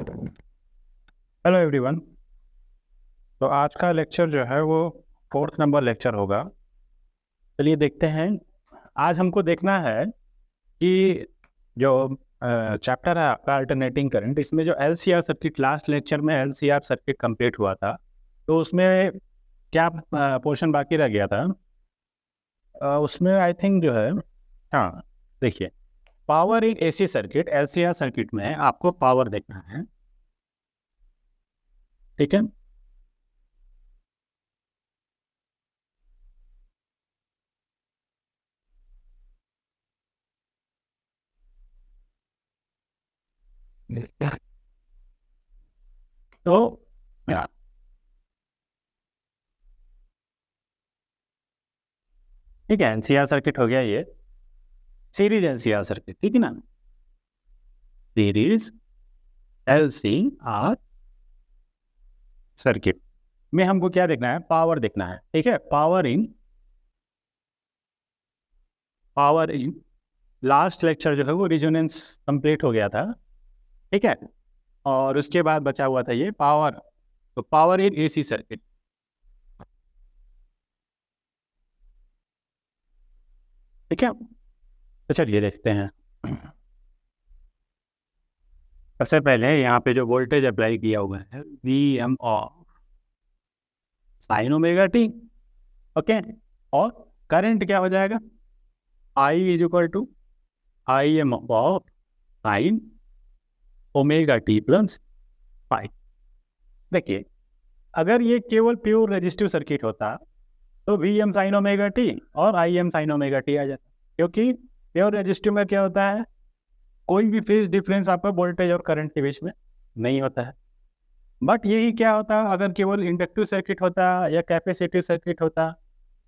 Hello everyone. तो आज का लेक्चर जो है वो 4th नंबर लेक्चर होगा। चलिए देखते हैं। आज हमको देखना है कि जो चैप्टर है आपका अल्टरनेटिंग करंट, इसमें जो एलसीआर सर्किट, लास्ट लेक्चर में एलसीआर सर्किट कंप्लीट हुआ था, तो उसमें क्या पोर्शन बाकी रह गया था। उसमें आई थिंक जो है, हाँ देखिए, power in AC circuit, LCR circuit में आपको पावर देखना है, ठीक है। तो ठीक है, एनसीआर सर्किट हो गया ये, सीरीज एलसीआर सर्किट, ठीक है ना। सीरीज एलसीआर सर्किट में हमको क्या देखना है, पावर देखना है, ठीक है। पावर इन लास्ट लेक्चर जो है वो रिजोनेंस कंप्लीट हो गया था, ठीक है। और उसके बाद बचा हुआ था ये पावर, तो पावर इन एसी सर्किट, ठीक है। तो चलिए देखते हैं। सबसे पहले यहाँ पे जो वोल्टेज अप्लाई किया हुआ है V M of sine omega T, okay. और करंट क्या हो जाएगा, I is equal to I M of sine omega T plus pi. देखिए, अगर ये केवल प्योर रेजिस्टिव सर्किट होता तो V M sine omega T और I M sine omega T आ जाता, क्योंकि प्योर रेजिस्टिव में क्या होता है, कोई भी फेज डिफरेंस आपका वोल्टेज और करंट के बीच में नहीं होता है। बट यही क्या होता, अगर केवल इंडक्टिव सर्किट होता या कैपेसिटिव सर्किट होता,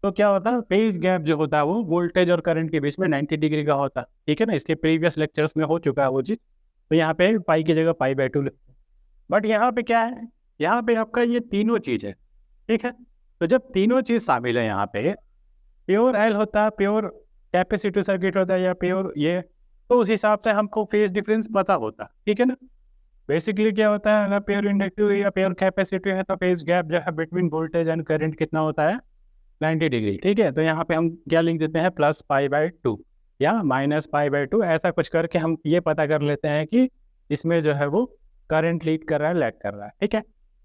तो क्या होता, फेज गैप जो होता है वो वोल्टेज और करंट के बीच में 90 डिग्री का होता, ठीक है ना। इसके प्रीवियस लेक्चर्स में हो चुका है वो चीज़। तो यहाँ पे पाई की जगह पाई बाय 2 लिखते हैं। बट यहाँ पे क्या है, यहाँ पे आपका ये तीनों चीज़ है, ठीक है। तो जब तीनों चीज़ शामिल है यहाँ पे, प्योर एल होता है, प्योर कैपेसिटिव सर्किट होता है या प्योर ये, तो उस हिसाब से हमको फेज डिफरेंस पता होता, ठीक है ना। बेसिकली क्या होता है, अगर प्योर इंडक्टिव या प्योर कैपेसिटिव है तो फेज गैप जो है बिटवीन वोल्टेज एंड करंट कितना होता है, 90 डिग्री, ठीक है। तो यहाँ पे हम क्या लिख देते हैं, प्लस पाई बाय 2 या माइनस पाई बाय 2, ऐसा कुछ करके हम ये पता कर लेते हैं कि इसमें जो है वो करंट लीड कर रहा है, लैग कर रहा है, ठीक है।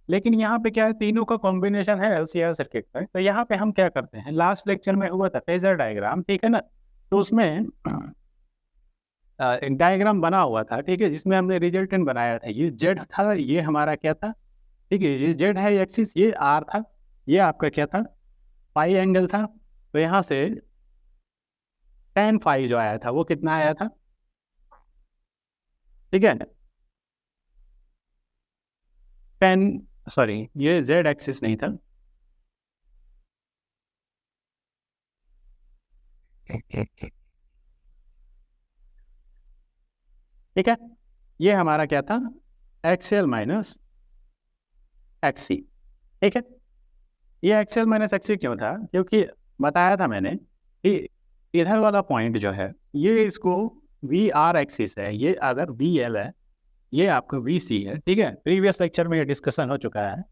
लेकिन यहाँ पे क्या है, तीनों का कॉम्बिनेशन है एलसीआर सर्किट में। तो यहाँ पे हम क्या करते हैं, लास्ट लेक्चर में हुआ था फेजर डायग्राम, ठीक है ना। तो उसमें डायग्राम बना हुआ था, ठीक है, जिसमें हमने रिजल्टेंट बनाया था, ये जेड था, ये हमारा क्या था, ठीक है, ये जेड है एक्सिस, ये आर था, ये आपका क्या था, पाई एंगल था। तो यहाँ से tan फाई जो आया था वो कितना आया था, ठीक है। tan, सॉरी ये जेड एक्सिस नहीं था, ठीक है। ये हमारा क्या था, एक्सएल माइनस एक्सी, ठीक है। ये एक्सएल माइनस एक्सी क्यों था, क्योंकि बताया था मैंने कि इधर वाला पॉइंट जो है ये इसको वी आर एक्सिस है, ये अगर वी एल है, ये आपका वी सी है, ठीक है। प्रीवियस लेक्चर में ये डिस्कशन हो चुका है।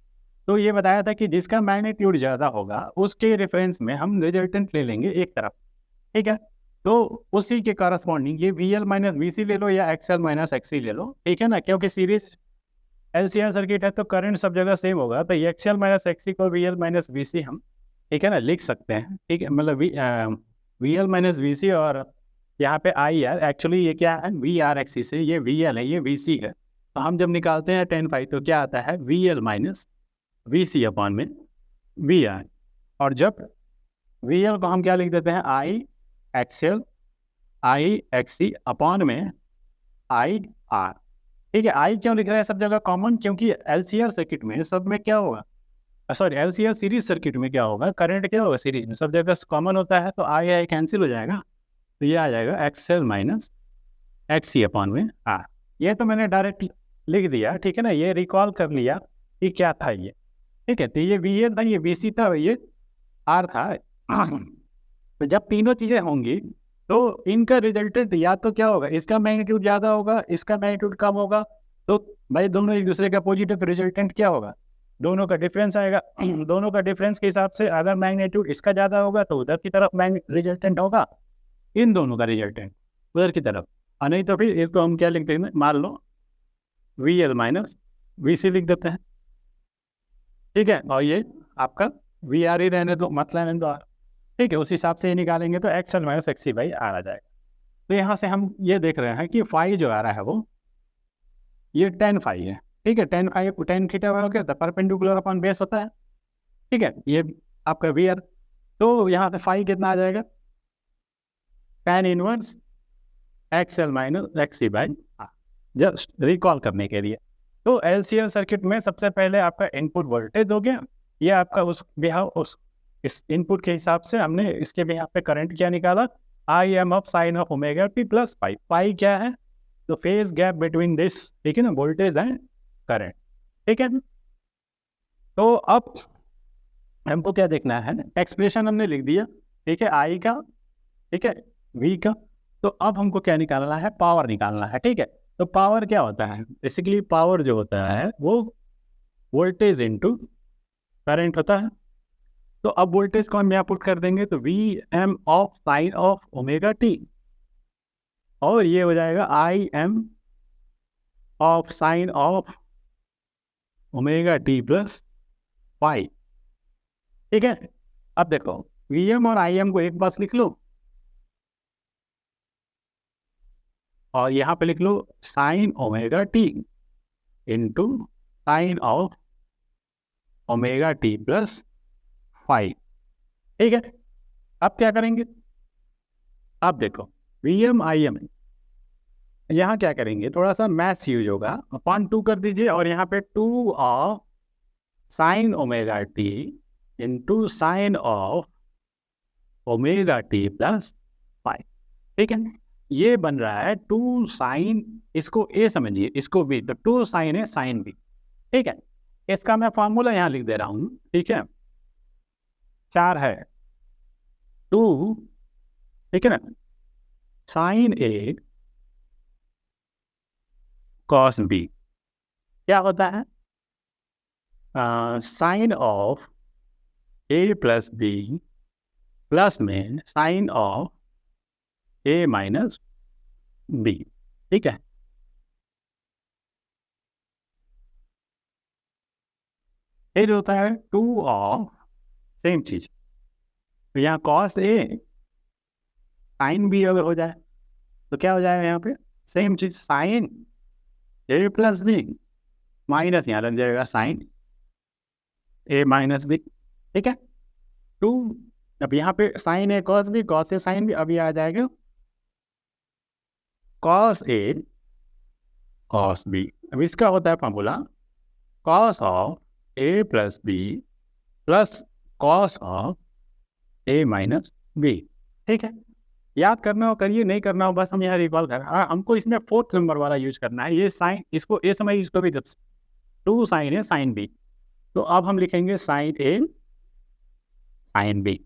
तो ये बताया था कि जिसका मैग्नीट्यूड ज़्यादा होगा उसके रेफरेंस में हम रिजल्टेंट ले लेंगे एक तरफ, ठीक है। तो उसी के करस्पॉन्डिंग ये वी एल माइनस वी सी ले लो या एक्स एल माइनस एक्स सी ले लो, ठीक है ना। क्योंकि सीरीज एलसीआर सर्किट है तो करंट सब जगह सेम होगा, तो एक्स एल माइनस एक्स सी को वी एल माइनस वी सी हम, ठीक है ना, लिख सकते हैं, ठीक है। मतलब वी एल माइनस वी सी, और यहाँ पे आई आर, एक्चुअली ये क्या है, वी आर एक्सिस है, ये वी एल है, ये वी सी है। तो हम जब निकालते हैं tan फाई तो क्या आता है, V L minus V C upon में वी आर। और जब वी एल को हम क्या लिख देते हैं, I X L I X C upon में आई आर, ठीक है। आई क्यों लिख रहे हैं सब जगह कॉमन, क्योंकि एलसीआर सर्किट में सब में क्या होगा, सॉरी एलसीआर सीरीज सर्किट में क्या होगा, करंट क्या होगा सीरीज में, सब जगह कॉमन होता है, तो आई आई कैंसिल हो जाएगा। तो ये आ जाएगा एक्सएल माइनस एक्सी अपॉन में आर। ये तो मैंने डायरेक्ट लिख दिया, ठीक है ना, ये रिकॉल कर लिया कि क्या था ये, ठीक है। तो ये वी ए था, ये वी सी था, ये आर था। तो जब तीनों चीज़ें होंगी तो इनका रिजल्टेंट या तो क्या होगा, इसका मैग्नीट्यूड ज़्यादा होगा, इसका मैग्नीट्यूड कम होगा, तो भाई दोनों एक दूसरे का पॉजिटिव, रिजल्टेंट क्या होगा, दोनों का डिफरेंस आएगा। दोनों का डिफरेंस के हिसाब से अगर मैग्नीट्यूड इसका ज़्यादा होगा तो उधर की तरफ रिजल्टेंट होगा, इन दोनों का रिजल्टेंट उधर की तरफ। और नहीं तो फिर इसको हम क्या लिखते हैं, मान लो वी एल माइनस वी सी लिख देते हैं, ठीक है। और ये आपका वी आर ही रहने दो, मत लेने दो आर, ठीक है। उस हिसाब से ये निकालेंगे तो X L minus X C by R आ जाएगा। तो यहाँ से हम ये देख रहे हैं कि फाई जो आ रहा है वो ये टेन फाई है, ठीक है। टेन फाई टेन थीटा वाला क्या होता है, परपेंडिकुलर अपॉन बेस होता है, ठीक है। ये आपका वी आर, तो यहाँ पे फाई कितना आ जाएगा, tan inverse X L minus X C by R, just recall करने के लिए। तो एलसीएल सर्किट में सबसे पहले आपका इनपुट वोल्टेज हो गया, ये आपका उस बिहाव उस इस इनपुट के हिसाब से हमने इसके बिहाव पे करंट क्या निकाला, I M of sine of omega T plus pi. Pi क्या है, तो फेज गैप बिटवीन दिस, ठीक है ना, वोल्टेज एंड करंट, ठीक है। तो अब हमको क्या देखना है, एक्सप्रेशन हमने लिख दिया, ठीक है, आई का, ठीक है, वी का। तो अब हमको क्या निकालना है, पावर निकालना है, ठीक है। तो पावर क्या होता है, बेसिकली पावर जो होता है वो वोल्टेज इनटू करंट होता है। तो अब वोल्टेज को हम यहाँ पुट कर देंगे, तो V M of sine of omega T, और ये हो जाएगा I M of sine of omega T plus pi, ठीक है। अब देखो वी एम और आई एम को एक पास लिख लो, और यहाँ पे लिख लो sine omega T into sine of omega T plus five, ठीक है। अब क्या करेंगे, अब देखो वी एम आई एम, यहाँ क्या करेंगे, थोड़ा सा मैथ्स यूज होगा, अपॉन टू कर दीजिए, और यहाँ पे two of sine omega T into sine of omega T plus five, ठीक है। ये बन रहा है टू साइन, इसको ए समझिए, इसको बी, तो टू साइन है साइन बी, ठीक है। इसका मैं फॉर्मूला यहाँ लिख दे रहा हूँ, ठीक है। चार है टू, ठीक है ना, साइन ए कॉस बी, क्या होता है, sine of A plus B plus में sine of A minus B, ठीक है। फिर होता है टू ऑफ सेम चीज, तो यहाँ कॉस ए साइन बी अगर हो जाए तो क्या हो जाएगा, यहाँ पे सेम चीज sign A plus B minus यहाँ लग जाएगा साइन ए माइनस बी, ठीक है। टू, अब यहाँ पे sign A cos B, cos A sine B, अब ये आ जाएगा कॉस ए कॉस बी। अब इसका होता है formula cos of A plus B plus cos of A minus B, ठीक है। याद करना हो करिए, नहीं करना हो बस हम यहाँ रिकॉल कर, हमको इसमें फोर्थ नंबर वाला यूज करना है, ये साइन, इसको ए समय इसको भी टू साइन है साइन बी, तो अब हम लिखेंगे sine A sine B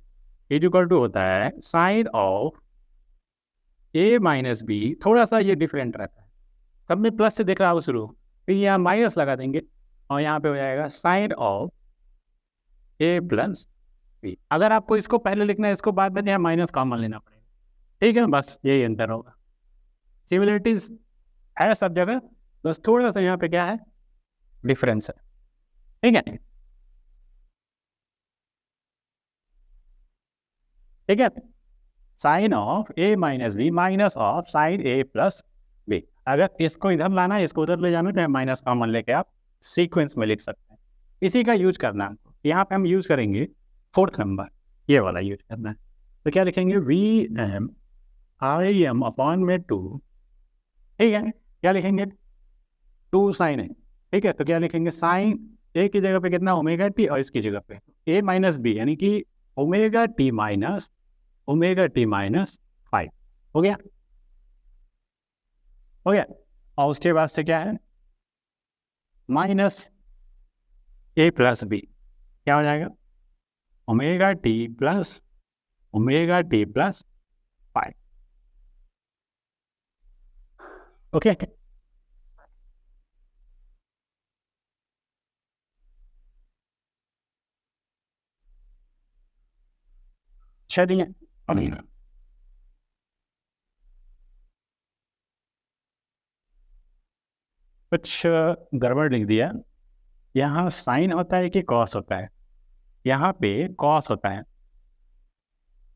equal to होता है sine of A minus B, थोड़ा सा ये डिफरेंट रहता है, सब में प्लस से देख रहा हो शुरू, फिर यहाँ माइनस लगा देंगे, और यहाँ पे हो जाएगा sine of A plus B. अगर आपको इसको पहले लिखना है, इसको बाद में यहाँ माइनस कॉमन लेना पड़ेगा, ठीक है। बस यही अंतर होगा, सिमिलरिटीज है सब जगह, बस थोड़ा सा यहाँ पे क्या है, डिफरेंस है, ठीक है, ठीक है। Sine of A minus B minus of sine A plus B, अगर इसको इधर लाना है, इसको उधर ले जाना, तो माइनस कॉमन लेके आप सीक्वेंस में लिख सकते हैं, इसी का यूज करना है। यहाँ पे हम यूज करेंगे फोर्थ नंबर, ये वाला यूज करना है, तो क्या लिखेंगे V M I M upon में टू, ठीक है। क्या लिखेंगे, टू साइन है, ठीक है, तो क्या लिखेंगे साइन ए की जगह पे कितना ओमेगा टी, और इसकी जगह पे ए माइनस बी, यानी कि ओमेगा टी माइनस फाइव, हो गया, हो गया। और उसके बाद से क्या है, माइनस ए प्लस बी, क्या हो जाएगा omega T plus five, okay. चलिए कुछ गड़बड़ लिख दिया। यहाँ साइन होता है कि कॉस होता है? यहाँ पे कॉस होता है,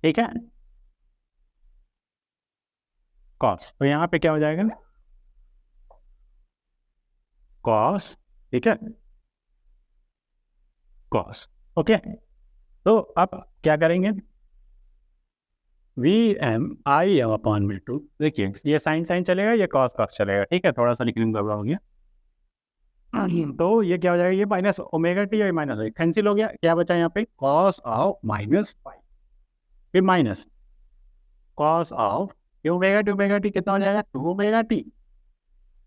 ठीक है, कॉस। तो यहाँ पे क्या हो जाएगा? कॉस, ठीक है, कॉस। ओके, तो अब क्या करेंगे? V M I M upon में टू। देखिए ये साइन साइन चलेगा, ये कॉस कॉस चलेगा, ठीक है, थोड़ा सा लिखने में गड़बड़ हो गया। तो ये क्या हो जाएगा? ये माइनस ओमेगा टी और माइनस कैंसिल हो गया। क्या बचा यहाँ पे? कॉस ऑफ माइनस फाइव, फिर minus cos of omega T कितना हो जाएगा? 2 ओमेगा टी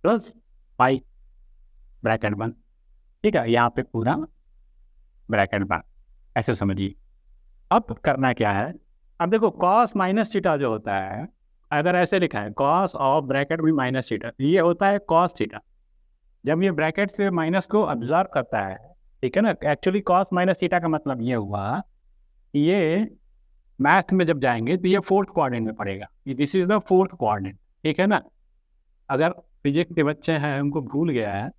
प्लस पाई, ब्रैकेट बंद, ठीक है, यहाँ पे पूरा ब्रैकेट बंद, ऐसे समझिए। अब करना क्या है? अब देखो कॉस माइनस थीटा जो होता है, अगर ऐसे लिखा है कॉस ऑफ ब्रैकेट में माइनस थीटा, ये होता है कॉस थीटा। जब ये ब्रैकेट से माइनस को ऑब्जर्व करता है, ठीक है ना, एक्चुअली कॉस माइनस थीटा का मतलब ये हुआ, ये मैथ में जब जाएंगे तो ये फोर्थ क्वाड्रेंट में पड़ेगा, this is the fourth quadrant, ठीक है ना। अगर फिजिक्स के बच्चे हैं उनको भूल गया है,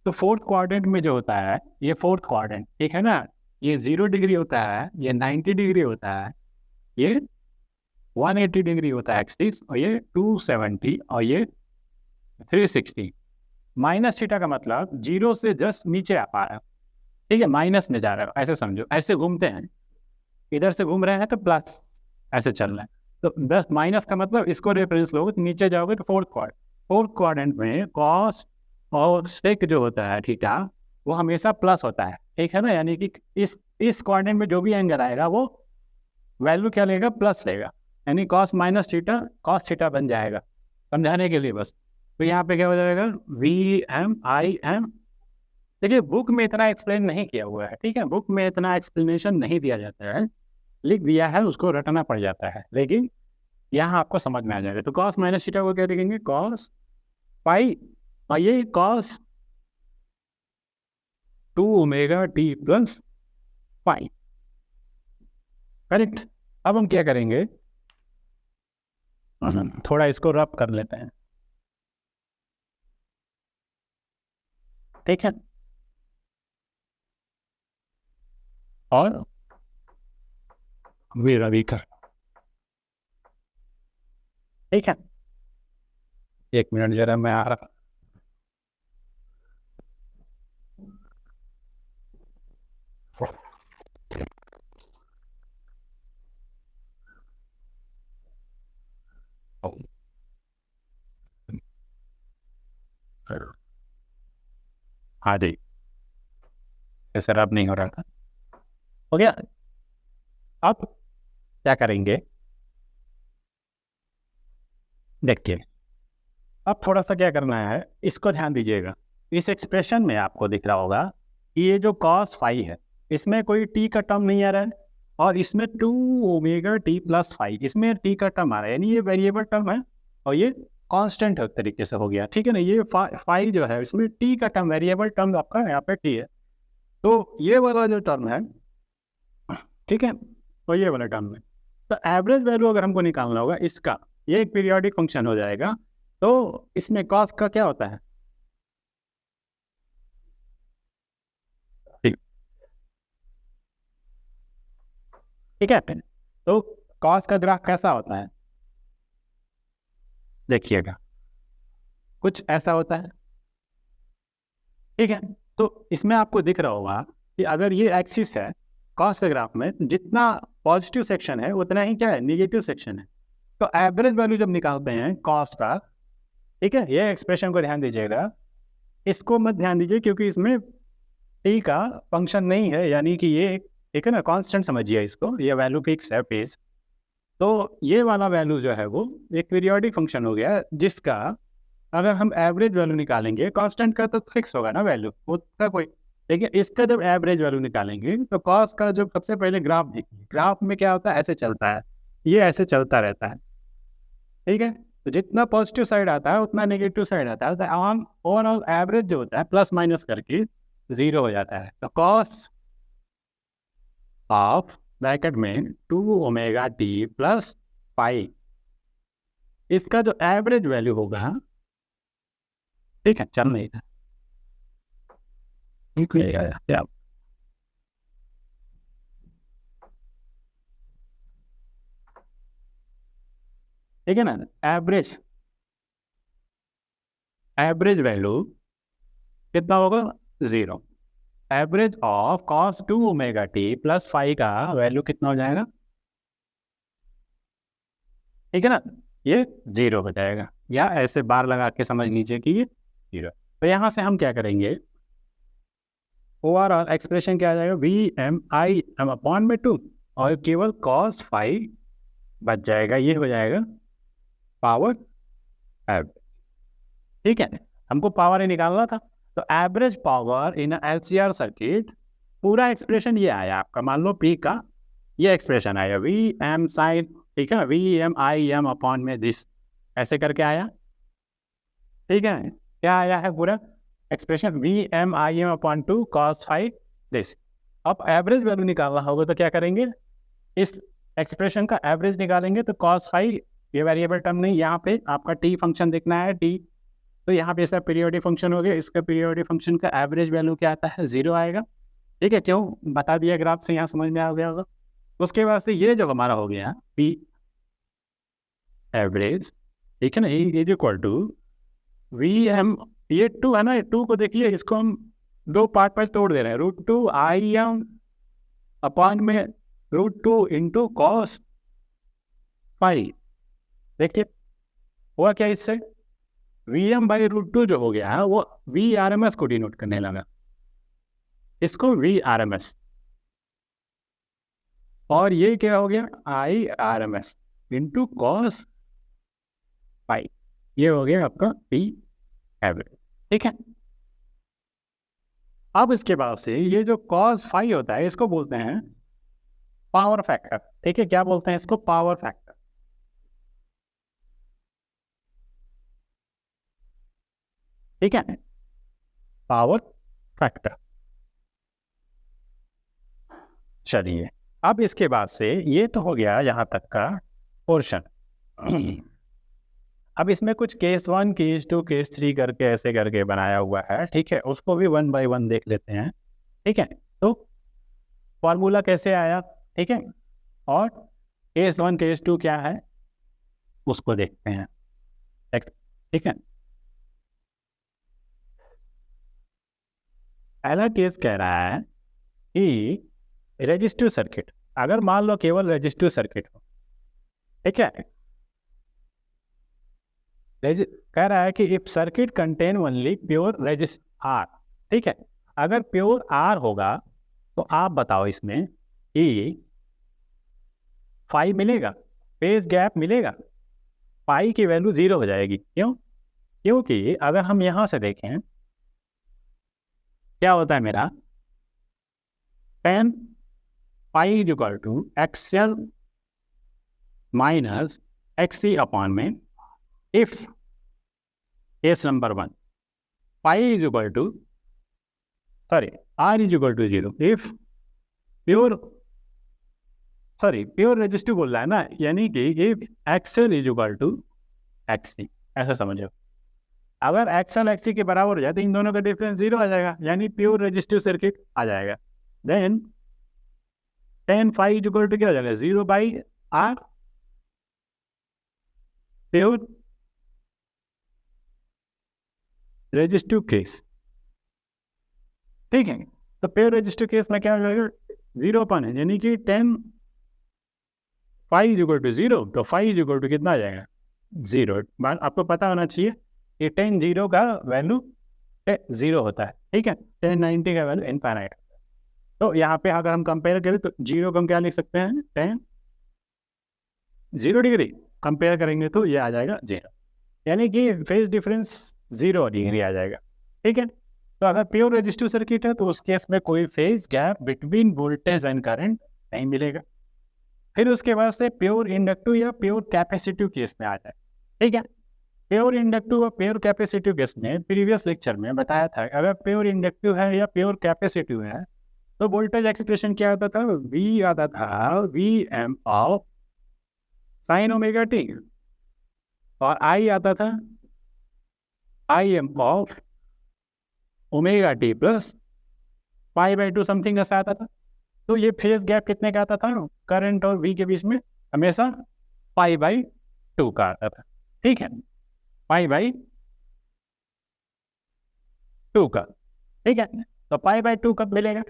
तो फोर्थ क्वाड्रेंट में जो होता है, ये फोर्थ क्वाड्रेंट, ठीक है ना, ये 0 डिग्री होता है, ये 90 डिग्री होता है, ये 180 डिग्री होता है एक्सिस, और ये 270 और ये 360। माइनस थीटा का मतलब 0 से जस्ट नीचे आ पा रहा है, ठीक है, माइनस में जा रहा है, ऐसे समझो, ऐसे घूमते हैं, इधर से घूम रहे हैं तो प्लस ऐसे चल रहा है, तो बस माइनस का मतलब इसको रेफरेंस लोगे तो नीचे जाओगे तो फोर्थ क्वाड्रेंट में कॉस और सेक जो होता है थीटा, वो हमेशा प्लस होता है, ठीक है ना, यानी कि इस क्वाड्रेंट में जो भी एंगल आएगा वो वैल्यू क्या लेगा? प्लस लेगा, यानी cos minus theta cos theta बन जाएगा, समझाने के लिए बस। तो यहाँ पे क्या हो जाएगा? V M I M. देखिए बुक में इतना एक्सप्लेन नहीं किया हुआ है, ठीक है, बुक में इतना एक्सप्लेनेशन नहीं दिया जाता है, लिख दिया है, उसको रटना पड़ जाता है, लेकिन यहाँ आपको समझ में आ जाएगा। तो कॉस माइनस थीटा को क्या लिखेंगे? कॉस पाई, और ये कॉस 2 ओमेगा टी प्लस पाई, करेक्ट। अब हम क्या करेंगे? थोड़ा इसको रब कर लेते हैं, ठीक है, और वी रवि कर, ठीक है, 1 मिनट जरा मैं आ रहा। हाँ जी, सर अब नहीं हो रहा था, हो गया। अब क्या करेंगे? देखिए अब थोड़ा सा क्या करना है, इसको ध्यान दीजिएगा। इस एक्सप्रेशन में आपको दिख रहा होगा कि ये जो कॉस फाई है, इसमें कोई टी का टर्म नहीं आ रहा है, और इसमें 2 ओमेगा टी प्लस फाई, इसमें टी का टर्म आ रहा है, यानी ये वेरिएबल टर्म है और ये कांस्टेंट एक तरीके से हो गया, ठीक है ना। ये फाई जो है इसमें टी का टर्म, वेरिएबल टर्म आपका यहाँ पे टी है, तो ये वाला जो टर्म है, ठीक है, तो ये वाला टर्म है। तो एवरेज वैल्यू अगर हमको निकालना होगा इसका, ये एक पीरियोडिक फंक्शन हो जाएगा, तो इसमें कॉस का क्या होता है? ठीक है, तो कॉस का ग्राफ कैसा होता है? देखिएगा कुछ ऐसा होता है, ठीक है। तो इसमें आपको दिख रहा होगा कि अगर ये एक्सिस है कॉस के ग्राफ में, जितना पॉजिटिव सेक्शन है उतना ही क्या है? निगेटिव सेक्शन है। तो एवरेज वैल्यू जब निकालते हैं कॉस का, ठीक है, ये एक्सप्रेशन को ध्यान दीजिएगा, इसको मत ध्यान दीजिए क्योंकि इसमें टी का फंक्शन नहीं है, यानी कि ये ठीक है ना, कांस्टेंट समझिए इसको, ये वैल्यू फिक्स है पेज। तो ये वाला वैल्यू जो है वो एक पीरियोडिक फंक्शन हो गया, जिसका अगर हम एवरेज वैल्यू निकालेंगे, कांस्टेंट का तो फिक्स होगा ना वैल्यू, उसका कोई, लेकिन इसका जब एवरेज वैल्यू निकालेंगे तो कॉस का जब सबसे पहले ग्राफ देखिए, ग्राफ में क्या होता है? ऐसे चलता है, ये ऐसे चलता रहता है, ठीक है। तो जितना पॉजिटिव साइड आता है उतना नेगेटिव साइड आता है, तो ऑन ओवरऑल एवरेज जो होता है प्लस माइनस करके 0 हो जाता है। तो कॉस ऑफ ब्रैकेट में 2 ओमेगा टी प्लस पाई, इसका जो एवरेज वैल्यू होगा, ठीक है, चल नहीं था, ठीक है ना, एवरेज वैल्यू कितना होगा, 0। Average of cos 2 omega T plus phi का वैल्यू कितना हो जाएगा, ठीक है ना, ये 0 हो जाएगा, या ऐसे बार लगा के समझ लीजिए कि ये 0। तो यहाँ से हम क्या करेंगे, ओवरऑल एक्सप्रेशन क्या आ जाएगा, V M I M upon में 2 और केवल कॉस फाई बच जाएगा, ये हो जाएगा पावर एवरेज, ठीक है। हमको पावर ही निकालना था, तो average power in LCR circuit, पूरा एक्सप्रेशन ये आया आपका, मान लो पी का ये एक्सप्रेशन आया, वी एम साइन, ठीक है, V M I M upon में दिस, ऐसे करके आया, ठीक है। क्या आया है पूरा expression, V M I M upon 2 cos phi this. अब एवरेज वैल्यू निकालना होगा तो क्या करेंगे, इस एक्सप्रेशन का एवरेज निकालेंगे, तो कॉस फाई ये वेरिएबल टर्म नहीं, यहाँ पे आपका टी फंक्शन देखना है, टी, तो यहाँ पे इसका पीरियोडिक फंक्शन हो गया, इसका पीरियोडिक फंक्शन का एवरेज वैल्यू क्या आता है, 0 आएगा, ठीक है। क्यों बता दिया ग्राफ से, यहाँ समझ में आ गया होगा। उसके बाद से ये जो हमारा हो गया पी एवरेज, ठीक है ना, is equal to V M, ये 2 है ना, 2 को देखिए, इसको हम 2 पार्ट पर तोड़ दे रहे हैं, √2 आई एम अपॉन में √2 इंटू कॉस फाई। देखिए हुआ क्या, इससे वी एम बाई √2 जो हो गया है वो वी आर एम एस को डिनोट करने लगा, इसको वी आर एम एस, और ये क्या हो गया, I R M S into cos phi, ये हो गया आपका पी एवरेज, ठीक है। अब इसके बाद से ये जो कॉस फाई होता है, इसको बोलते हैं पावर फैक्टर, ठीक है, क्या बोलते हैं इसको, पावर फैक्टर, ठीक है, पावर फैक्टर। चलिए अब इसके बाद से ये तो हो गया यहाँ तक का पोर्शन। अब इसमें कुछ केस 1 केस 2 केस 3 करके ऐसे करके बनाया हुआ है, ठीक है, उसको भी 1 बाय 1 देख लेते हैं, ठीक है। तो फॉर्मूला कैसे आया, ठीक है, और केस 1 केस 2 क्या है उसको देखते हैं, ठीक है। पहला केस कह रहा है कि रेजिस्टिव सर्किट, अगर मान लो केवल रेजिस्टिव सर्किट हो, ठीक है, कह रहा है कि if circuit contain only pure resistor, ठीक है, अगर प्योर आर होगा तो आप बताओ इसमें कि फाई मिलेगा, फेज गैप मिलेगा, पाई की वैल्यू 0 हो जाएगी, क्यों, क्योंकि अगर हम यहां से देखें क्या होता है मेरा, tan pi is equal to XL minus XC upon में, if case number 1 pi is equal to, sorry, R is equal to 0, if pure, sorry pure resistive बोल रहा है ना, यानी कि if XL is equal to XC, ऐसा समझो, अगर एक्सएल एक्सी के बराबर हो जाए तो इन दोनों का डिफरेंस 0 आ जाएगा, यानी प्योर रेजिस्टिव सर्किट आ जाएगा। Then tan phi is equal to क्या हो जाएगा, 0 by R, pure resistive case, ठीक है। तो प्योर रेजिस्टिव केस में क्या हो जाएगा, 0 अपन है, यानी कि tan phi is equal to 0, तो फाई इज इक्वल टू कितना आ जाएगा, 0। आपको पता होना चाहिए कि tan 0 का वैल्यू 0 होता है, ठीक है, tan 90 का वैल्यू इनफाइनाइट। तो यहाँ पे अगर हम कंपेयर करें तो 0 को हम क्या लिख सकते हैं, tan 0 डिग्री कंपेयर करेंगे तो ये आ जाएगा 0, यानी कि फेज डिफरेंस 0 डिग्री आ जाएगा, ठीक है। तो अगर प्योर रेजिस्टिव सर्किट है तो उस केस में कोई phase gap between voltage and current नहीं मिलेगा। फिर उसके बाद से प्योर इंडक्टिव या प्योर कैपेसिटिव केस में आ जाए, ठीक है। प्योर इंडक्टिव और प्योर कैपेसिटिव केस में प्रीवियस लेक्चर में बताया था, अगर प्योर इंडक्टिव है या प्योर कैपेसिटिव है तो वोल्टेज एक्सप्रेशन क्या आता था, वी आता था V M of sine omega T, और आई आता था I M of omega T plus pi by two something ऐसा आता था। तो ये फेज गैप कितने का आता था, करंट और वी के बीच में हमेशा पाई बाई टू का आता था। ठीक है, पाई बाई टू का। ठीक है, तो पाई बाई टू कब मिलेगा,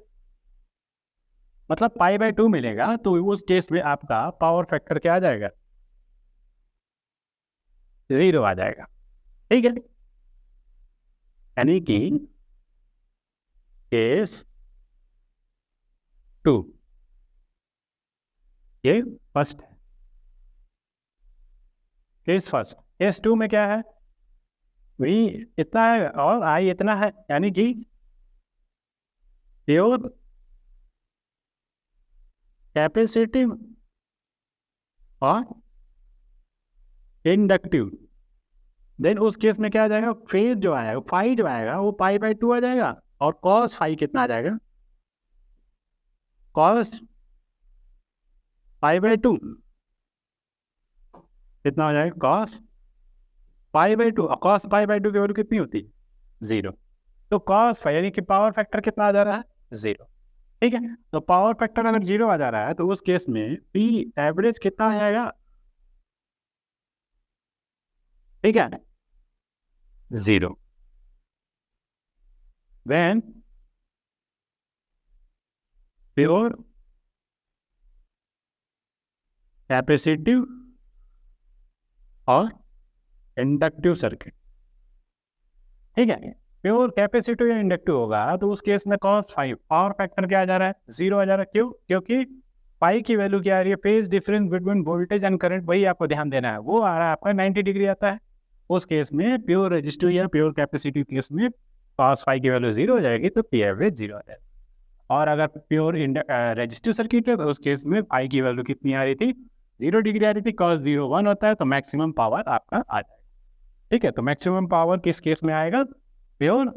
मतलब पाई बाई टू मिलेगा, तो उस केस में आपका पावर फैक्टर क्या आ जाएगा, 0 आ जाएगा। ठीक है, यानी कि केस 2 ये फर्स्ट है। केस फर्स्ट, केस 2 में क्या है, वी इतना है और आई इतना है, यानी कि प्योर कैपेसिटिव और इंडक्टिव। देन उस केस में क्या आ जाएगा, फेज जो आएगा, फाई जो आएगा वो पाई बाई टू आ जाएगा, और कॉस फाई कितना आ जाएगा, कॉस पाई बाई टू कितना हो जाएगा, cos pi by to. Cos pi by to की वैल्यू कितनी होती है, 0। तो कॉस फाई यानी कि पावर फैक्टर कितना आ जा रहा है, 0। ठीक है, तो पावर फैक्टर अगर 0 आ जा रहा है तो उस केस में पी एवरेज कितना आ जाएगा, ठीक है, 0। When प्योर कैपेसिटिव और इंडक्टिव सर्किट। ठीक है, प्योर कैपेसिटिव या इंडक्टिव होगा तो उस केस में cos फाइव पावर फैक्टर क्या आ जा रहा है, 0 आ जा रहा है। क्यों, क्योंकि पाई की वैल्यू क्या आ रही है, phase difference between voltage and current, वही आपको ध्यान देना है, वो आ रहा है आपका 90 डिग्री आता है। उस केस में प्योर रेजिस्टिव या प्योर कैपेसिटिव केस में cos फाइव की वैल्यू 0 हो जाएगी, तो पी एवरेज 0 आ जाएगा। और अगर प्योर रेजिस्टिव सर्किट है तो उस केस में पाई की वैल्यू कितनी आ रही थी, 0 डिग्री आ रही थी, cos 0 1 होता है, तो मैक्सिमम पावर आपका आ जाएगा। ठीक है, तो मैक्सिमम पावर किस केस में आएगा, प्योर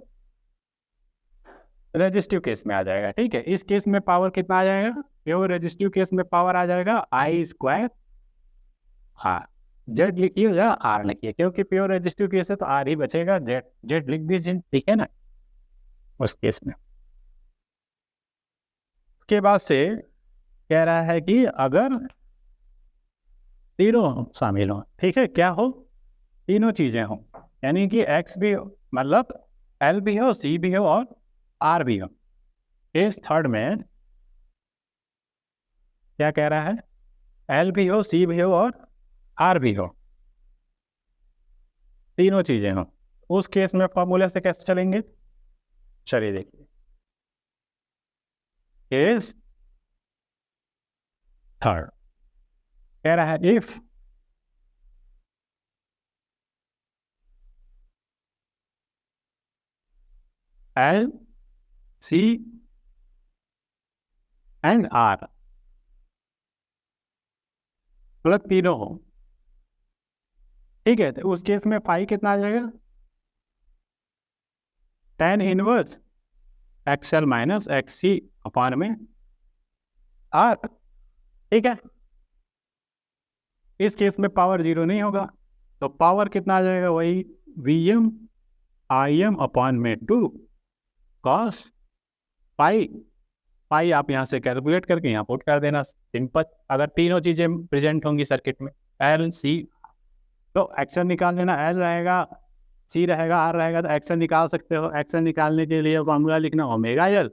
रेजिस्टिव केस में आ जाएगा। ठीक है, इस केस में पावर कितना आ जाएगा, प्योर रेजिस्टिव केस में पावर आ जाएगा आई स्क्वायर आर। जेड लिखिए या आर लिखिए, क्योंकि प्योर रेजिस्टिव केस है तो आर ही बचेगा, जेड जेड लिख दीजिए। ठीक है ना, उस केस में उसके बाद से कह रहा है कि अगर तीनों शामिल हो, ठीक है, क्या हो, तीनों चीजें हो, यानी कि एक्स भी मतलब एल भी हो, सी भी हो और आर भी हो। केस थर्ड में क्या कह रहा है, एल भी हो, सी भी हो और आर भी हो, तीनों चीजें हो। उस केस में फॉर्मूले से कैसे चलेंगे, चलिए देखिए। केस थर्ड कह रहा है if L C and R मतलब तीनों हो। ठीक है, तो उस केस में फाई कितना आ जाएगा, tan inverse XL minus X C upon में आर। ठीक है, इस केस में पावर 0 नहीं होगा, तो पावर कितना आ जाएगा, वही वी एम आई एम अपान में 2 कॉस पाई। पाई आप यहाँ से कैलकुलेट करके यहाँ पुट कर देना, सिंपल। अगर तीनों चीजें प्रेजेंट होंगी सर्किट में, एल सी, तो एक्शन निकाल लेना, एल रहेगा, सी रहेगा, आर रहेगा, तो एक्शन निकाल सकते हो। एक्शन निकालने के लिए फॉर्मूला लिखना ओमेगा एल,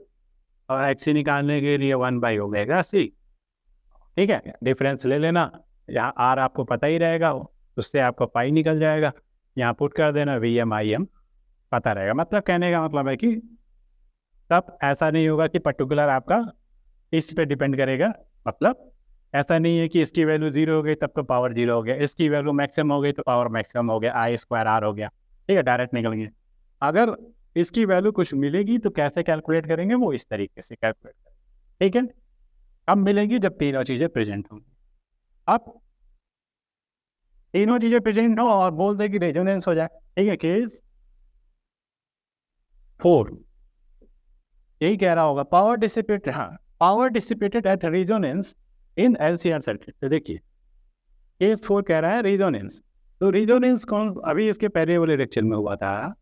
और एक्सी निकालने के लिए 1/ओमेगा सी। ठीक है, डिफरेंस ले लेना, यहाँ आर आपको पता ही रहेगा, उससे आपका पाई निकल जाएगा, यहाँ पुट कर देना, वी एम आई एम पता रहेगा। मतलब कहने का मतलब है कि तब ऐसा नहीं होगा कि पर्टिकुलर आपका इस पे डिपेंड करेगा, मतलब ऐसा नहीं है कि इसकी वैल्यू 0 हो गई तब तो पावर 0 हो गया, इसकी वैल्यू मैक्सिमम हो गई तो पावर मैक्सिमम हो गया, आई स्क्वायर आर हो गया। ठीक है, डायरेक्ट निकल गया। अगर इसकी वैल्यू कुछ मिलेगी तो कैसे कैलकुलेट करेंगे, वो इस तरीके से कैलकुलेट करेंगे। ठीक है, अब मिलेंगी जब तीनों चीजें प्रेजेंट होंगी। अब तीनों चीजें प्रेजेंट हो और बोल दे कि रेजोनेंस हो जाए। ठीक है, केस 4 यही कह रहा होगा पावर डिसिपेटेड, हाँ power dissipated at resonance in LCR circuit. तो देखिए केस 4 कह रहा है रेजोनेंस, तो रेजोनेंस कौन अभी इसके पहले वाले लेक्चर में हुआ था।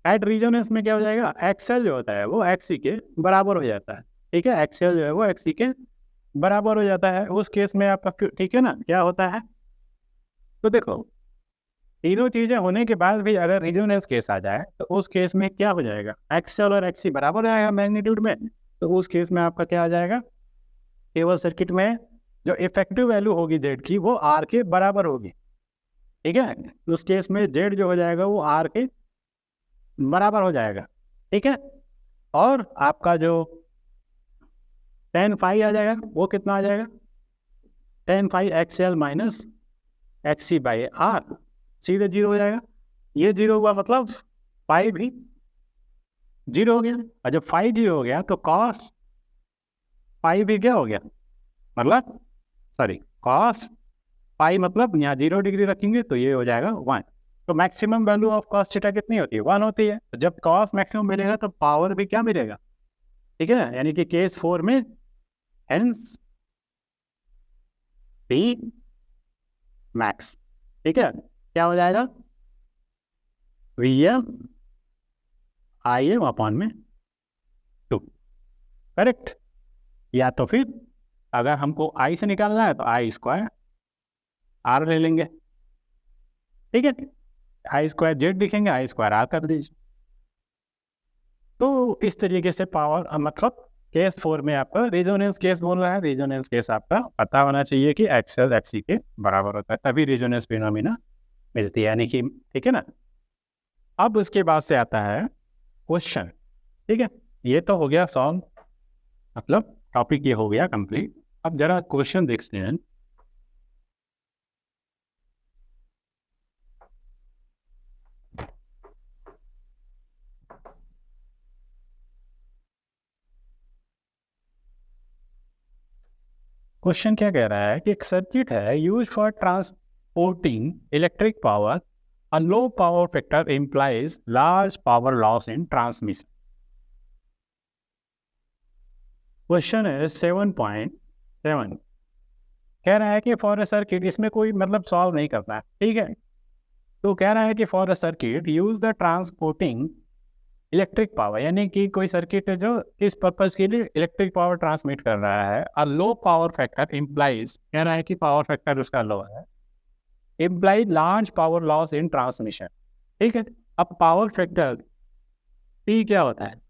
एट रेजोनेंस में क्या हो जाएगा, एक्सएल जो होता है वो एक्सी के बराबर हो जाता है, ठीक है, एक्सएल जो है वो एक्सी के बराबर हो जाता है उस केस में आपका, ठीक है ना, क्या होता है। तो देखो तीनों चीजें होने के बाद भी अगर रेजोनेंस केस आ जाए तो उस केस में क्या हो जाएगा, एक्सएल और एक्सी बराबर हो जाएगा मैग्नीट्यूड में, तो उस केस में आपका क्या आ जाएगा, केवल सर्किट में जो इफेक्टिव वैल्यू होगी जेड की वो आर के बराबर होगी, ठीक है, उस केस में जेड जो हो जाएगा वो आर के बराबर हो जाएगा, ठीक है। और आपका जो tan फाई आ जाएगा वो कितना आ जाएगा, tan phi X L minus X C by R, सीधे जीरो हो जाएगा। ये जीरो हुआ मतलब फाई भी जीरो हो गया, और जब फाई जीरो हो गया तो कॉस फाई भी क्या हो गया, मतलब सॉरी कॉस पाई मतलब यहाँ 0 डिग्री रखेंगे तो ये हो जाएगा 1। तो maximum value of cos theta कितनी होती है, 1 होती है। तो जब कॉस मैक्सिमम मिलेगा तो पावर भी क्या मिलेगा, ठीक है ना, यानी कि केस 4 में हेंस पी मैक्स, ठीक है, क्या हो जाएगा V M I M upon में 2, करेक्ट। या तो फिर अगर हमको आई से निकालना है तो आई स्क्वायर आर ले लेंगे, ठीक है, आई स्क्वायर जेड लिखेंगे, आई स्क्वायर आर कर दीजिए। तो इस तरीके से पावर मतलब केस 4 में आपका रेजोनेंस केस बोल रहा है, रेजोनेंस केस आपका पता होना चाहिए कि एक्सएल एक्सी के बराबर होता है, तभी रेजोनेंस फिनोमेना मिलती है, यानी कि, ठीक है ना। अब उसके बाद से आता है क्वेश्चन, ठीक है, ये तो हो गया सॉल्व, मतलब टॉपिक ये हो गया कंप्लीट। अब जरा क्वेश्चन देखते हैं। क्वेश्चन क्या कह रहा है कि एक सर्किट है use for transporting electric power, a low power factor implies large power loss in transmission. Question है 7.7, कह रहा है कि फॉर अ सर्किट, इसमें कोई मतलब सॉल्व नहीं करना है, ठीक है। तो कह रहा है कि for a circuit use the transporting electric power, यानी कि कोई सर्किट है जो इस पर्पज के लिए इलेक्ट्रिक पावर ट्रांसमिट कर रहा है, a low power factor implies, कह रहा है कि पावर फैक्टर उसका लो है, implies large power loss in transmission, ठीक है। अब पावर फैक्टर P क्या होता है,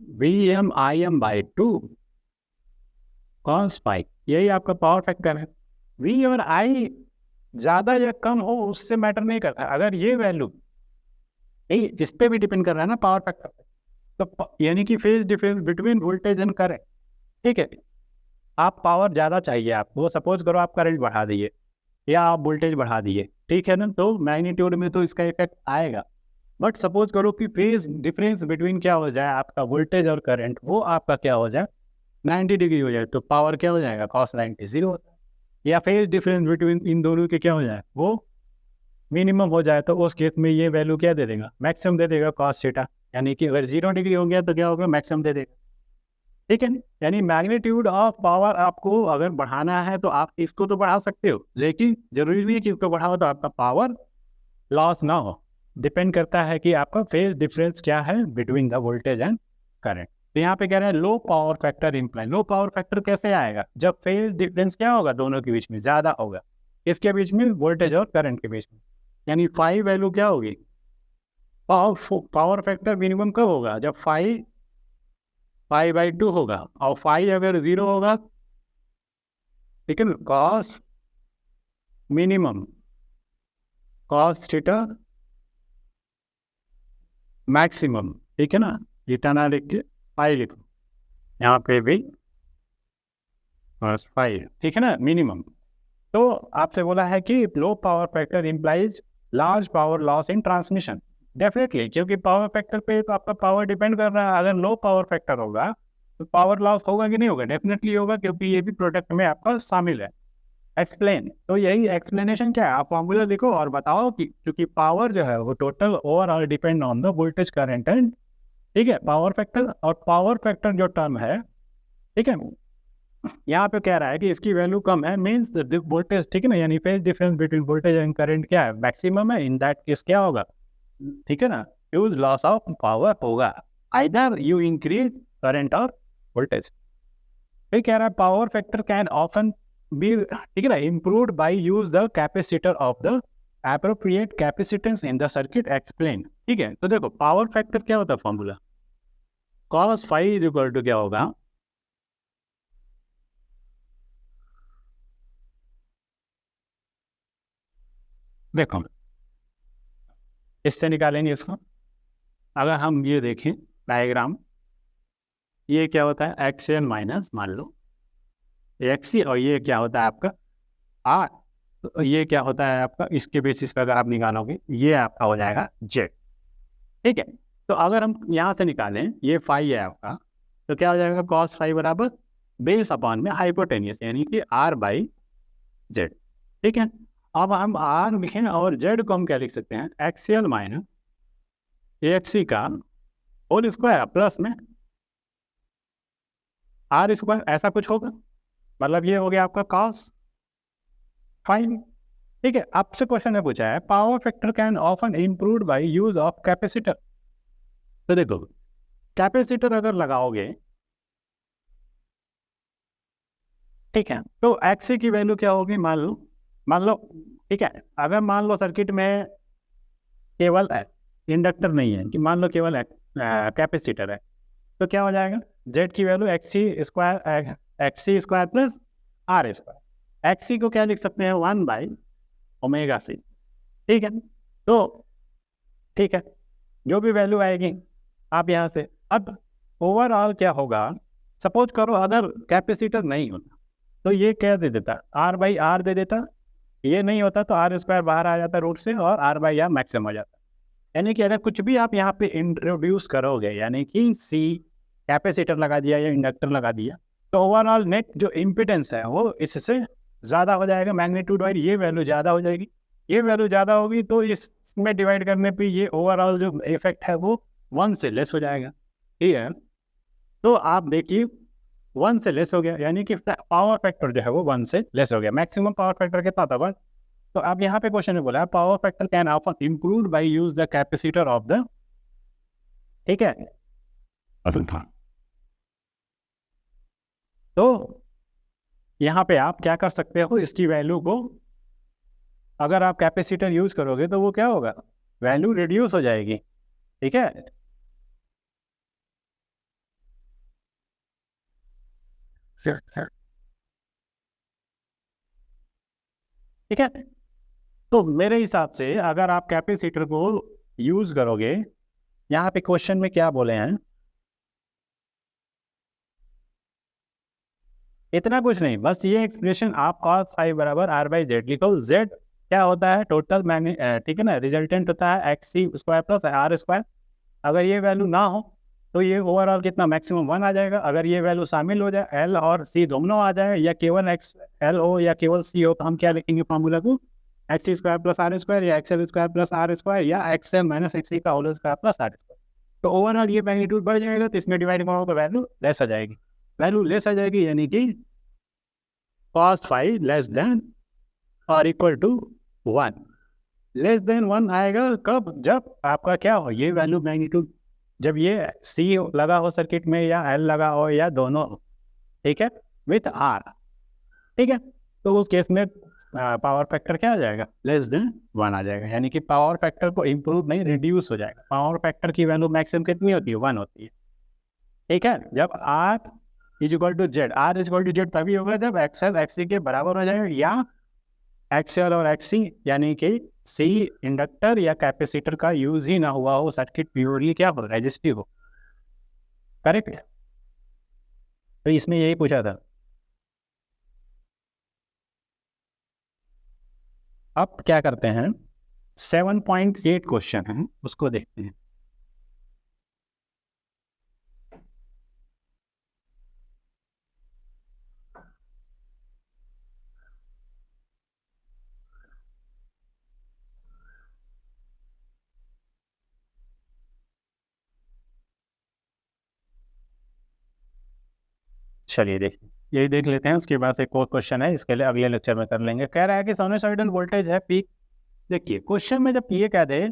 V M I M by 2 cos pi, यही आपका पावर फैक्टर है। V और I ज्यादा या कम हो उससे मैटर नहीं करता, अगर ये वैल्यू यही जिस पे भी डिपेंड कर रहा है ना पावर फैक्टर पे, तो यानी कि phase difference between voltage and current, ठीक है। आप पावर ज़्यादा चाहिए आपको, सपोज करो आप करंट बढ़ा दिए या आप वोल्टेज बढ़ा दिए, ठीक है ना, तो मैग्नीट्यूड में तो इसका इफेक्ट आएगा। बट सपोज करो कि फेज डिफरेंस बिटवीन क्या हो जाए आपका वोल्टेज और करंट, वो आपका क्या हो जाए 90 डिग्री हो जाए, तो पावर क्या हो जाएगा cos 90 0 होता है। या फेज डिफरेंस बिटवीन इन दोनों के क्या हो जाए वो मिनिमम हो जाए, तो उस केस में ये वैल्यू क्या दे देगा, मैक्सिमम दे देगा cos थीटा, यानी कि अगर 0 डिग्री हो गया तो क्या होगा, मैक्सिमम दे देगा, ठीक है। यानी मैग्नीट्यूड ऑफ पावर आपको अगर बढ़ाना है तो आप इसको तो बढ़ा सकते हो, लेकिन जरूरी नहीं है कि इसको बढ़ाओ तो आपका पावर लॉस ना हो, डिपेंड करता है कि आपका फेज डिफरेंस क्या है between the voltage and current. तो यहाँ पे कह रहे हैं लो पावर फैक्टर इम्प्लाई, लो पावर फैक्टर कैसे आएगा, जब फेज डिफरेंस क्या होगा दोनों के बीच में ज्यादा होगा, इसके बीच में वोल्टेज और करंट के बीच में, यानी फाई वैल्यू क्या होगी, पावर फैक्टर मिनिमम कब होगा, जब फाई 5/2 होगा, और 5 अगर 0 होगा, ठीक है ना, cos minimum cos theta maximum, ठीक है ना, थीटा ना लिख के पाई लिखो, यहाँ पे भी कॉस पाई, ठीक है ना, मिनिमम। तो आपसे बोला है कि लो power factor implies large power loss in transmission, definitely, क्योंकि पावर फैक्टर पे तो आपका पावर डिपेंड कर रहा है, अगर लो पावर फैक्टर होगा तो पावर लॉस होगा कि नहीं होगा, डेफिनेटली होगा, क्योंकि ये भी प्रोडक्ट में आपका शामिल है। एक्सप्लेन, तो यही एक्सप्लेनेशन क्या है, आप फॉर्मूला लिखो और बताओ कि क्योंकि पावर जो है वो total overall depend on the voltage current and ठीक है, पावर फैक्टर। और पावर फैक्टर जो टर्म है, ठीक है, यहाँ पे कह रहा है कि इसकी वैल्यू कम है, मीन्स वोल्टेज, ठीक है ना, यानी phase difference between voltage and current क्या है, मैक्सिमम है। इन दैट केस क्या होगा, ठीक है ना, ह्यूज लॉस ऑफ पावर होगा, आइदर यू इंक्रीज करंट और वोल्टेज। फिर कह रहा है power factor can often be, ठीक है ना, improved by use the capacitor of the appropriate capacitance in the circuit explain. ठीक है, तो देखो पावर फैक्टर क्या होता है, formula cos phi is equal to क्या होगा, देखो इससे निकालेंगे इसको। अगर हम ये देखें डायग्राम, ये क्या होता है एक्सएल माइनस, मान लो एक्सी, और ये क्या होता है आपका आर, तो ये क्या होता है आपका, इसके बेसिस पर अगर आप निकालोगे ये आपका हो जाएगा जेड। ठीक है, तो अगर हम यहाँ से निकालें, ये फाइव है आपका, तो क्या हो जाएगा कॉस फाइव बराबर बेस अपॉन में हाइपोटेनियस, यानी कि आर बाई जेड। ठीक है, अब हम आर लिखें और जेड को हम क्या लिख सकते हैं, एक्सएल माइनस एक्सी का होल स्क्वायर प्लस में आर स्क्वायर, ऐसा कुछ होगा। मतलब ये हो गया आपका कॉस फाइव। ठीक है, आपसे क्वेश्चन ने पूछा है power factor can often improved by use of capacitor. तो देखो कैपेसिटर अगर लगाओगे, ठीक है, तो एक्सी की वैल्यू क्या होगी, मान लो, ठीक है, अगर मान लो सर्किट में केवल इंडक्टर नहीं है, कि मान लो केवल कैपेसिटर है, तो क्या हो जाएगा, जेड की value X C square plus R square. X C को क्या लिख सकते हैं, 1/ओमेगा c। ठीक है, तो ठीक है, जो भी वैल्यू आएगी आप यहाँ से, अब ओवरऑल क्या होगा, सपोज करो अगर कैपेसिटर नहीं होता तो ये क्या दे देता, आर बाई आर दे देता, ये नहीं होता तो आर स्क्वायर बाहर आ जाता रूट से, और आर बाई आर मैक्सिमम हो जाता। यानी कि अगर कुछ भी आप यहाँ पे इंट्रोड्यूस करोगे, यानी कि सी कैपेसिटर लगा दिया या इंडक्टर लगा दिया, तो ओवरऑल नेट जो इम्पिडेंस है वो इससे ज़्यादा हो जाएगा, मैग्नीट्यूड वाइज ये वैल्यू ज़्यादा हो जाएगी। ये वैल्यू ज़्यादा होगी तो इसमें डिवाइड करने पे ये ओवरऑल जो इफेक्ट है वो 1 से लेस हो जाएगा। ठीक है, तो आप देखिए 1 से लेस हो गया, यानी कि पावर फैक्टर जो है वो 1 से लेस हो गया। मैक्सिमम पावर फैक्टर कितना था 1। तो अब यहाँ पे क्वेश्चन ने बोला power factor can often improved by use the capacitor of the, ठीक है, तो यहाँ पे आप क्या कर सकते हो, इसकी वैल्यू को अगर आप कैपेसिटर यूज करोगे तो वो क्या होगा, वैल्यू रिड्यूस हो जाएगी। ठीक है, ठीक है, तो मेरे हिसाब से अगर आप कैपेसिटर को यूज करोगे, यहाँ पे क्वेश्चन में क्या बोले हैं, इतना कुछ नहीं, बस ये एक्सप्रेशन आप cos फाइव बराबर आर बाई जेड लिखो। जेड क्या होता है, टोटल मैग्नी, ठीक है ना, रिजल्टेंट होता है X C square plus R square. अगर ये वैल्यू ना हो तो ये ओवरऑल कितना, मैक्सिमम 1 आ जाएगा। अगर ये वैल्यू शामिल हो जाए, एल और सी दोनों आ जाए, या केवल एक्स एल हो या केवल सी हो, तो हम क्या लिखेंगे फॉर्मूला को, X C square plus R square, या X L square plus R square, या X L minus X C का whole square plus R square. तो ओवरऑल ये मैग्नीट्यूड बढ़ जाएगा, तो इसमें डिवाइड करोगे तो वैल्यू लेस आ जाएगी। वैल्यू लेस आ जाएगी यानी कि cos फाइव लेस देन और इक्वल टू 1। लेस देन 1 आएगा कब, जब आपका क्या हो, ये वैल्यू मैग्नीट्यूड, जब ये सी लगा हो सर्किट में, या एल लगा हो, या दोनों, ठीक है, विथ आर। ठीक है, तो उस केस में पावर फैक्टर क्या आ जाएगा, लेस देन 1 आ जाएगा, यानी कि पावर फैक्टर को इम्प्रूव नहीं, रिड्यूस हो जाएगा। पावर फैक्टर की वैल्यू मैक्सिमम कितनी होती है, 1 होती है। ठीक है, जब R is equal to Z, R is equal to Z तभी होगा जब एक्सएल एक्सी के बराबर हो जाएगा, या एक्सएल और एक्सी यानी कि सी इंडक्टर या कैपेसिटर का यूज ही ना हुआ हो, सर्किट प्योरली क्या हो, रेजिस्टिव हो। करेक्ट, तो इसमें यही पूछा था। अब क्या करते हैं, 7.8 क्वेश्चन है, उसको देखते हैं। चलिए देखिए, यही देख लेते हैं। उसके बाद एक और क्वेश्चन है, इसके लिए अगले लेक्चर में कर लेंगे। कह रहा है कि साइनसॉइडल वोल्टेज है पीक। देखिए क्वेश्चन में जब ये कह दे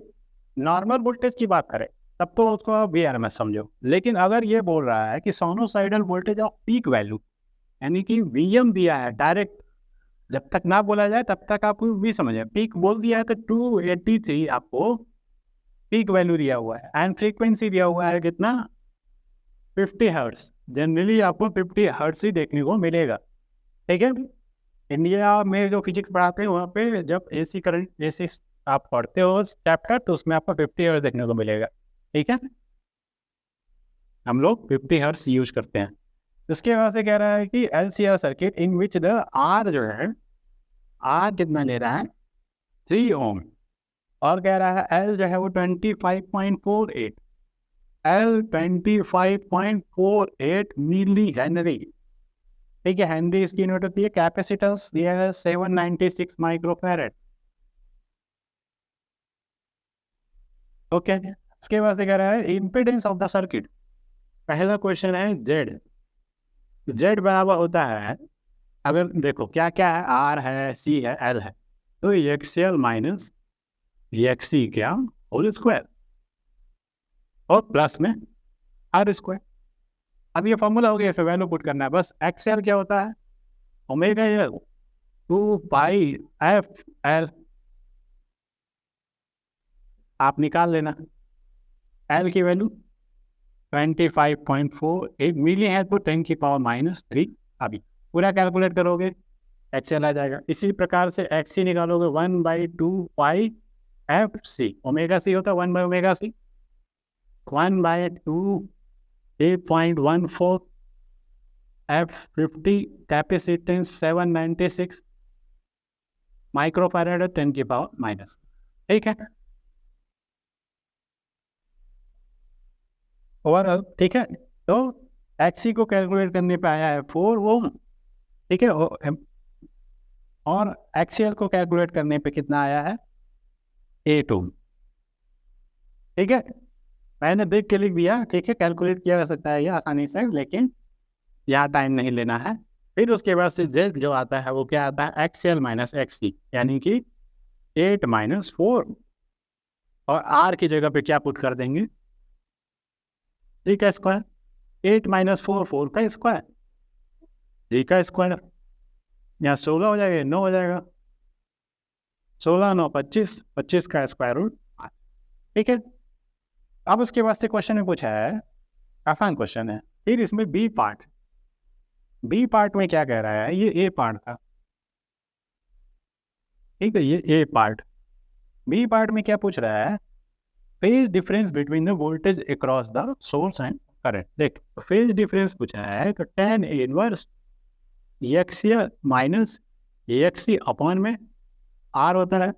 नॉर्मल वोल्टेज की बात करें तब तो उसको VRMS समझो, लेकिन अगर ये बोल रहा है कि sinusoidal voltage off peak value, यानी कि VM दिया है डायरेक्ट, जब तक ना बोला जाए तब तक आप भी समझे। पीक बोल दिया है तो 283 आपको पीक वैल्यू दिया हुआ है, एंड फ्रीक्वेंसी दिया हुआ है कितना, 50 हर्ट्ज। जनरली आपको 50 हर्ट्ज ही देखने को मिलेगा, ठीक है। इंडिया में जो फिजिक्स पढ़ाते हैं वहाँ पे जब AC करंट, AC आप पढ़ते हो चैप्टर, तो उसमें आपको 50 हर्ट्ज देखने को मिलेगा, ठीक है। हम लोग 50 हर्ट्ज यूज करते हैं। उसके बाद से कह रहा है कि LCR circuit in which the R जो है, R कितना ले रहा है, 3 ओम, और कह रहा है L जो है वो 25.48, L 25.48 मिली हेनरी, ठीक है। हेनरी इसकी यूनिट होती है। कैपेसिटेंस दिया है 796 माइक्रोफैरड, ओके। इसके बाद से कह रहा है इम्पीडेंस ऑफ द सर्किट। पहला क्वेश्चन है Z बराबर होता है, अगर देखो क्या क्या है, R है, C है, L है, तो XL माइनस XC क्या होल स्क्वायर, और प्लस में R स्क्वायर। अब ये फॉर्मूला हो गया, इसमें वैल्यू पुट करना है बस। XL क्या होता है, ओमेगा L 2 पाई FL, आप निकाल लेना। L की वैल्यू 25.48 मिली है तो 10⁻³ अभी पूरा कैलकुलेट करोगे XL आ जाएगा। इसी प्रकार से XC निकालोगे 1/2 पाई FC, ओमेगा C होता है 1/ωc, 1/2 8.14 F50, कैपेसिटेंस 796 माइक्रोफैरड 10⁻⁻, ठीक है। ओवरऑल ठीक है, तो XC को कैलकुलेट करने पे आया है 4 ओम, ठीक है, और XL को कैलकुलेट करने पे कितना आया है, 8 ओम, ठीक है। मैंने देख के लिख दिया, ठीक है, कैलकुलेट किया जा सकता है ये आसानी से, लेकिन यहाँ टाइम नहीं लेना है। फिर उसके बाद से Z जो आता है वो क्या आता है, XL माइनस XC, यानी कि 8 - 4, और R की जगह पे क्या पुट कर देंगे, 3 का स्क्वायर, 8 - 4 4 का स्क्वायर, 3 का स्क्वायर, यहाँ 16 हो जाएगा, 9 हो जाएगा, 16 9 25, 25 का स्क्वायर रूट, ठीक है। अब उसके बाद से क्वेश्चन में पूछा है, आसान क्वेश्चन है। फिर इसमें बी पार्ट में क्या कह रहा है, ये ए पार्ट था, ठीक है, ये ए पार्ट। बी पार्ट में क्या पूछ रहा है, phase difference between the voltage across the source and current. देख फेज डिफरेंस पूछा है तो tan inverse XL minus XC upon में R होता है।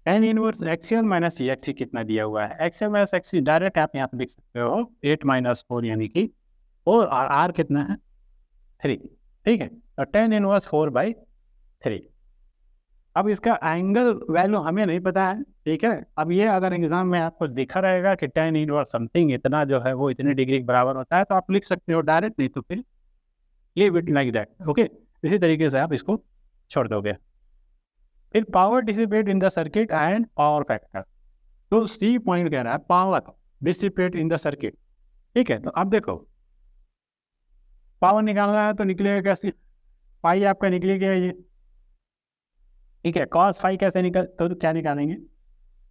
tan inverse XL minus XC कितना दिया हुआ है, XL माइनस XC डायरेक्ट आप यहाँ पे लिख सकते हो 8 - 4, यानी कि 4, और R कितना है 3, ठीक है। तो tan इनवर्स 4/3। अब इसका एंगल वैल्यू हमें नहीं पता है, ठीक है। अब ये अगर एग्जाम में आपको दिखा रहेगा कि tan इनवर्स समथिंग इतना जो है वो इतने डिग्री के बराबर होता है, तो आप लिख सकते हो डायरेक्ट, नहीं तो फिर leave it like that, okay. इसी तरीके से आप इसको छोड़ दोगे। फिर power dissipate in the circuit and power factor. तो सी पॉइंट कह रहा है power dissipate in the circuit, ठीक है। तो अब देखो पावर निकालना है तो निकलेगा कैसे, पाई आपका निकलेगा ये, ठीक है। cos फाई कैसे निकल, तो क्या निकालेंगे,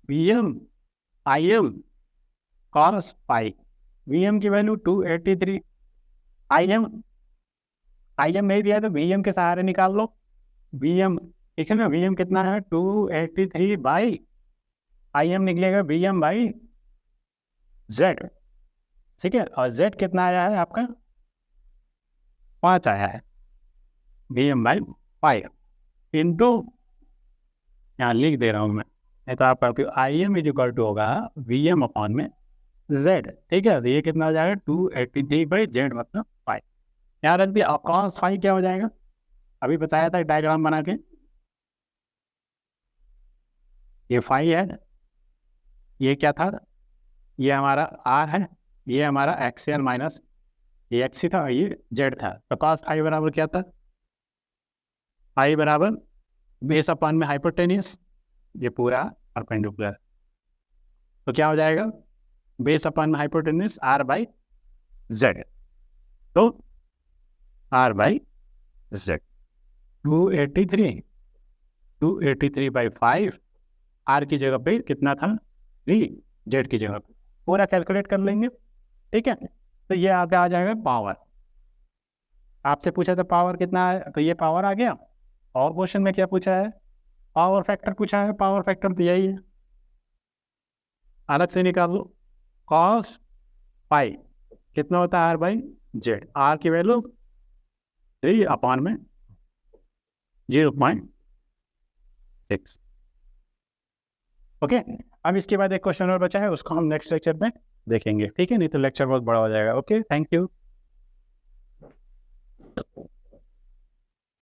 VM IM cos phi, VM की वैल्यू 283, IM नहीं दिया तो VM के सहारे निकाल लो। VM ठीक है ना, VM कितना है 283 बाई IM निकलेगा VM/Z, ठीक है। और Z कितना आया है आपका 5 आया है, VM/5 इंटू, यहाँ लिख दे रहा हूँ मैं, नहीं तो आपका IM = होगा VM अपॉन में Z, ठीक है। तो ये कितना हो जाएगा 283/Z मतलब 5, यहाँ रख दिया। cos फाई क्या हो जाएगा, अभी बताया था डायग्राम बना के, ये फाई है, ये क्या था, ये हमारा R है, ये हमारा XL माइनस ये एक्स था, ये जेड था, तो कॉस आई बराबर क्या था? आई बराबर बेस अपॉन में हाइपोटेनियस, ये पूरा परपेंडिकुलर, तो क्या हो जाएगा? बेस अपॉन में हाइपोटेनियस आर बाई जेड, तो R by Z 283 by 5, R की जगह पे कितना था? 3, जेड की जगह पे पूरा कैलकुलेट कर लेंगे, ठीक है। तो ये आपका आ जाएगा पावर, आपसे पूछा था पावर कितना है, तो ये पावर आ गया। और क्वेश्चन में क्या पूछा है? पावर फैक्टर पूछा है, पावर फैक्टर तो यही है, अलग से निकाल लो। कॉस पाई कितना होता है? आर बाई जेड, आर की वैल्यू 3 अपॉन में 0.6। ओके, अब इसके बाद एक क्वेश्चन और बचा है, उसको हम नेक्स्ट लेक्चर में देखेंगे, ठीक है, नहीं तो लेक्चर बहुत बड़ा हो जाएगा। Okay, thank you.